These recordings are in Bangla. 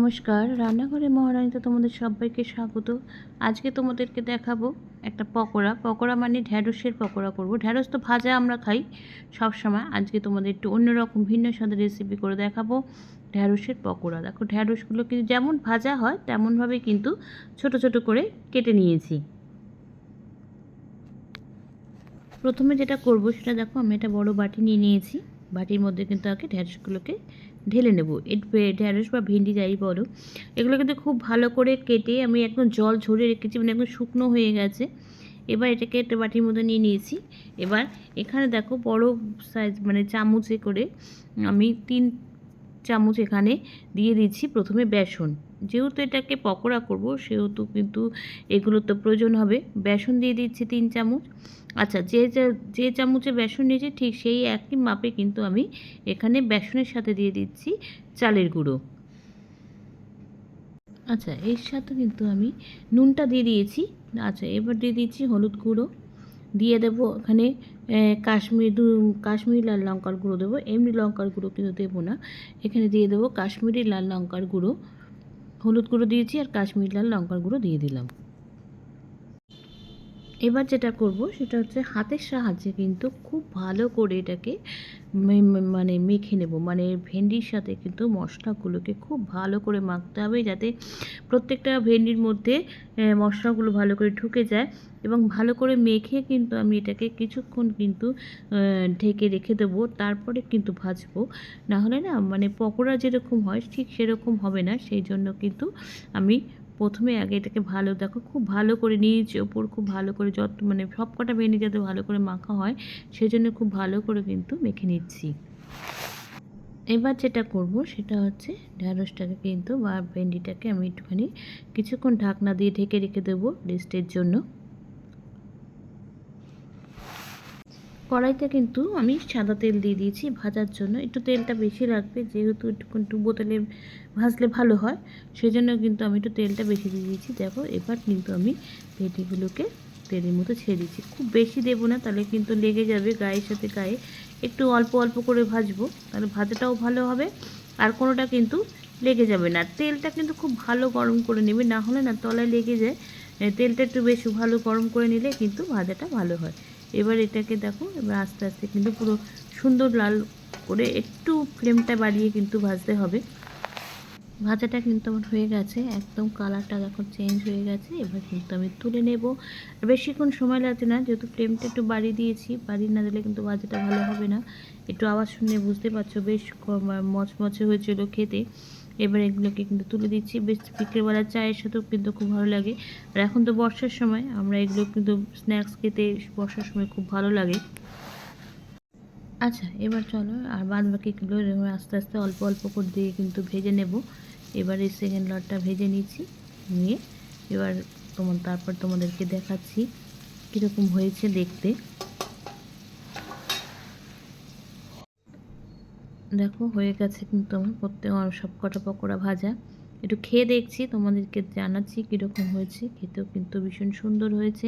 নমস্কার, রান্নাঘরে মহারানীতে তোমাদের সবাইকে স্বাগত। আজকে তোমাদেরকে দেখাবো একটা পকোড়া মানে ঢ্যাঁড়সের পকোড়া করব। ঢ্যাঁড়স তো ভাজা আমরা খাই সব সময়। আজকে তোমাদের একটু অন্যরকম ভিন্ন স্বাদের রেসিপি করে দেখাবো ঢ্যাঁড়সের পকোড়া। দেখো ঢ্যাঁড়সগুলো কিন্তু যেমন ভাজা হয় তেমনভাবে কিন্তু ছোট ছোট করে কেটে নিয়েছি। প্রথমে যেটা করব সেটা দেখো, আমি একটা বড় বাটি নিয়ে নিয়েছি। বাটির মধ্যে কিন্তু আগে ঢ্যাঁড়সগুলোকে ঢেলে নেব। ঢ্যাঁড়স বা ভেন্ডি যাই বলো, এগুলো কিন্তু খুব ভালো করে কেটে আমি একদম জল ঝরে রেখেছি, মানে একদম শুকনো হয়ে গেছে। এবার এটাকে একটা বাটির মধ্যে নিয়ে নিয়েছি। এবার এখানে দেখো বড় সাইজ মানে চামচে করে আমি 3 চামচ এখানে দিয়ে দিচ্ছি প্রথমে বেসন। যেহেতু এটাকে পকোড়া করব সেহেতু কিন্তু এগুলো তো প্রয়োজন হবে। বেসন দিয়ে দিচ্ছি 3 চামচ। আচ্ছা, যে চামচে বেসন নিয়েছি ঠিক সেই একই মাপে কিন্তু আমি এখানে বেসনের সাথে দিয়ে দিচ্ছি চালের গুঁড়ো। আচ্ছা, এর সাথে কিন্তু আমি নুনটা দিয়ে দিয়েছি। আচ্ছা, এবার দিয়ে দিচ্ছি হলুদ গুঁড়ো, দিয়ে দেবো এখানে কাশ্মীরি লাল লঙ্কার গুঁড়ো দেবো। এমনি লঙ্কার গুঁড়ো কিন্তু দেবো না, এখানে দিয়ে দেবো কাশ্মীরি লাল লঙ্কার গুঁড়ো। হলুদ গুঁড়ো দিয়েছি আর কাশ্মীরি লাল লঙ্কার গুঁড়ো দিয়ে দিলাম। এবার যেটা করব সেটা হচ্ছে হাতের সাহায্যে কিন্তু খুব ভালো করে এটাকে মানে মেখে নেব। মানে ভেন্ডির সাথে কিন্তু মশলাগুলোকে খুব ভালো করে মাখতে হবে, যাতে প্রত্যেকটা ভেন্ডির মধ্যে মশলাগুলো ভালো করে ঢুকে যায়। এবং ভালো করে মেখে কিন্তু আমি এটাকে কিছুক্ষণ কিন্তু ঢেকে রেখে দেবো, তারপরে কিন্তু ভাজবো। না হলে না মানে পকোড়া যেরকম হয় ঠিক সেরকম হবে না। সেই জন্য কিন্তু আমি প্রথমে আগে এটাকে ভালো দেখো খুব ভালো করে নিচ ওপর খুব ভালো করে মানে সব কটা ভেন্ডি যাতে ভালো করে মাখা হয় সেই জন্য খুব ভালো করে কিন্তু মেখে নিচ্ছি। এবার যেটা করব সেটা হচ্ছে ঢ্যাঁড়সটাকে কিন্তু বা ভেন্ডিটাকে আমি একটুখানি কিছুক্ষণ ঢাকনা দিয়ে ঢেকে রেখে দেবো রেস্টের জন্য। কড়াইতে কিন্তু আমি সাদা তেল দিয়ে দিয়েছি ভাজার জন্য। একটু তেলটা বেশি লাগবে, যেহেতু একটু বোতলে ভাজলে ভালো হয়, সেজন্য কিন্তু আমি একটু তেলটা বেশি দিয়ে দিয়েছি। দেখো এবার কিন্তু আমি ভেন্ডিগুলোকে তেলের মতো ছেড়ে দিচ্ছি। খুব বেশি দেবো না, তাহলে কিন্তু লেগে যাবে গায়ের সাথে গায়ে। একটু অল্প অল্প করে ভাজবো, তাহলে ভাজাটাও ভালো হবে আর কোনোটা কিন্তু লেগে যাবে না। তেলটা কিন্তু খুব ভালো গরম করে নেবে, না হলে না তলায় লেগে যায়। তেলটা একটু বেশি ভালো গরম করে নিলে কিন্তু ভাজাটা ভালো হয়। এবার এটাকে দেখো, এবার আস্তে আস্তে কিন্তু পুরো সুন্দর লাল করে একটু ফ্লেমটা বাড়িয়ে কিন্তু ভাজতে হবে। ভাজাটা কিন্তু আমার হয়ে গেছে, একদম কালারটা দেখো চেঞ্জ হয়ে গেছে। এবার কিন্তু আমি তুলে নেব। বেশিক্ষণ সময় লাগছে না, যেহেতু ফ্লেমটা একটু বাড়িয়ে দিয়েছি। বাড়িয়ে না দিলে কিন্তু ভাজাটা ভালো হবে না। একটু আওয়াজ শুনে বুঝতে পারছো বেশ মচমচে হয়েছিল খেতে। এবার এগুলোকে কিন্তু তুলে দিচ্ছি। বেশ বিকেলবেলা চায়ের সাথেও কিন্তু খুব ভালো লাগে। আর এখন তো বর্ষার সময়, আমরা এগুলো কিন্তু স্ন্যাক্স খেতে বর্ষার সময় খুব ভালো লাগে। আচ্ছা, এবার চলো আর বাদ বাকিগুলো আস্তে আস্তে অল্প অল্প করে দিয়ে কিন্তু ভেজে নেব। এবার এই সেকেন্ড লটটা ভেজে নিচ্ছি, নিয়ে এবার তারপর তোমাদেরকে দেখাচ্ছি কীরকম হয়েছে দেখতে। দেখো হয়ে গেছে কিন্তু আমার সব কটা পকোড়া ভাজা। একটু খেয়ে দেখছি, তোমাদেরকে জানাচ্ছি কীরকম হয়েছে। খেতেও কিন্তু ভীষণ সুন্দর হয়েছে।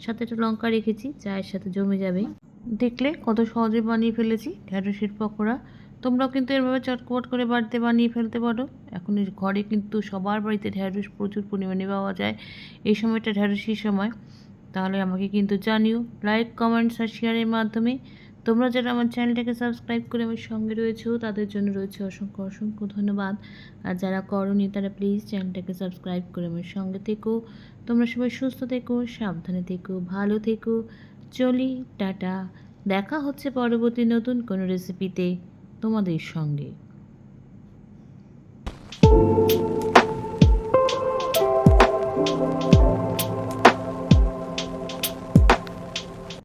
সাথে একটা লঙ্কা রেখেছি, চায়ের সাথে জমে যাবে। দেখলে কত সহজে বানিয়ে ফেলেছি ঢ্যাঁড়সের পকোড়া। তোমরাও কিন্তু এভাবে চটপট করে বাড়িতে বানিয়ে ফেলতে পারো। এখন ঘরে কিন্তু সবার বাড়িতে ঢ্যাঁড়স প্রচুর পরিমাণে পাওয়া যায়। এই সময়টা ঢ্যাঁড়সের সময়। তাহলে আমাকে কিন্তু জানিও লাইক, কমেন্টস আর শেয়ারের মাধ্যমে। তোমরা যারা আমার চ্যানেলটাকে সাবস্ক্রাইব করে আমার সঙ্গে রয়েছো তাদের জন্য রয়েছে অসংখ্য অসংখ্য ধন্যবাদ। আর যারা করোনি তারা প্লিজ চ্যানেলটাকে সাবস্ক্রাইব করে আমার সঙ্গে থেকো। তোমরা সবাই সুস্থ থেকো, সাবধানে থেকো, ভালো থেকো। চলি, টাটা। দেখা হচ্ছে পরবর্তী নতুন কোনো রেসিপিতে তোমাদের সঙ্গে।